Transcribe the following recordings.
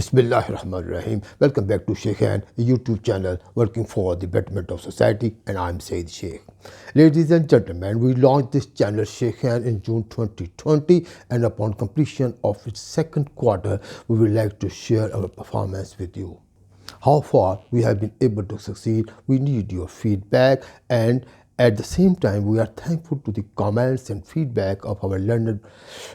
Bismillahirrahmanirrahim. Welcome back to Shaikhain, a YouTube channel working for the betterment of society, and I'm Saeed Sheikh. Ladies and gentlemen, we launched this channel Shaikhain in June 2020, and upon completion of its second quarter, we would like to share our performance with you. How far we have been able to succeed, we need your feedback, and at the same time, we are thankful to the comments and feedback of our learned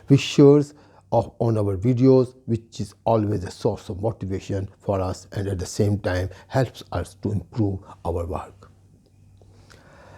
wishers on our videos, which is always a source of motivation for us and at the same time helps us to improve our work.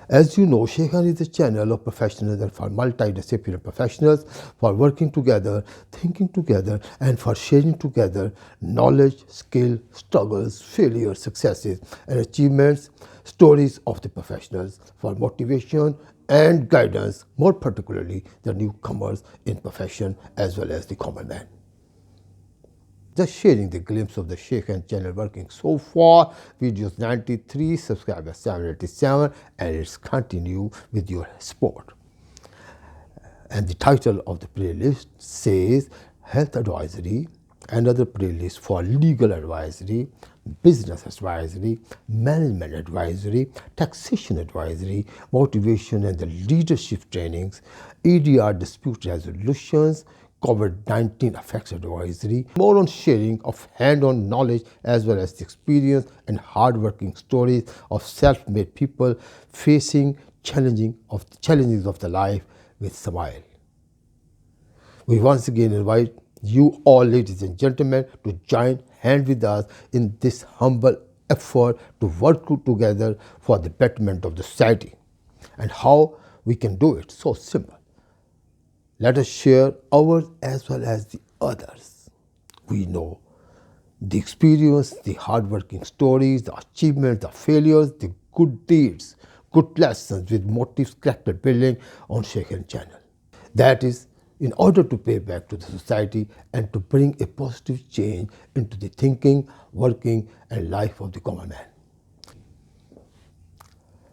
As you know, Shaikhain is a channel of professionals and for multidisciplinary professionals for working together, thinking together, and for sharing together knowledge, skill, struggles, failures, successes, and achievements, stories of the professionals for motivation and guidance, more particularly the newcomers in profession as well as the common man. Just sharing the glimpse of the Shaikhain channel working so far, videos 93, subscribers 787, and it's continue with your support. And the title of the playlist says Health Advisory, another playlist for legal advisory, business advisory, management advisory, taxation advisory, motivation and the leadership trainings, EDR dispute resolutions, COVID-19 effects advisory, more on sharing of hand-on knowledge as well as the experience and hard-working stories of self-made people facing challenges of the life with smile. We once again invite you all, ladies and gentlemen, to join hand with us in this humble effort to work together for the betterment of the society. And how we can do it? So simple. Let us share ours as well as the others. We know the experience, the hard-working stories, the achievements, the failures, the good deeds, good lessons with motives, character building on Shaikhain channel. That is in order to pay back to the society and to bring a positive change into the thinking, working, and life of the common man.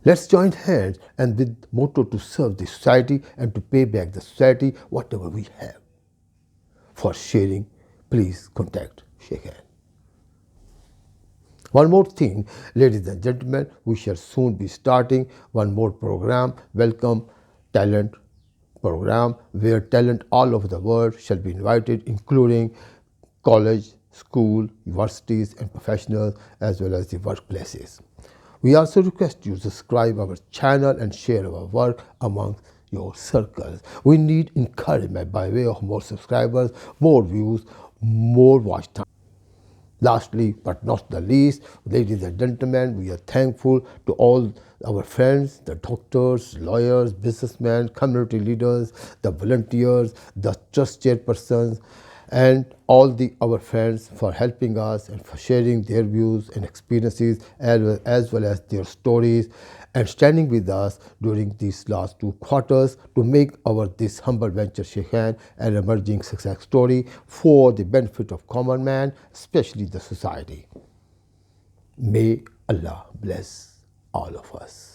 Let's join hands and with motto to serve the society and to pay back the society whatever we have. For sharing, please contact Shaikhain. One more thing, ladies and gentlemen, we shall soon be starting one more program, Welcome Talent program, where talent all over the world shall be invited, including college, school, universities, and professionals, as well as the workplaces. We also request you to subscribe our channel and share our work among your circles. We need encouragement by way of more subscribers, more views, more watch time. Lastly, but not the least, ladies and gentlemen, we are thankful to all our friends, the doctors, lawyers, businessmen, community leaders, the volunteers, the trust chairpersons, and all our friends for helping us and for sharing their views and experiences as well as their stories and standing with us during these last 2 quarters to make this humble venture Shaikhain an emerging success story for the benefit of common man, especially the society. May Allah bless all of us.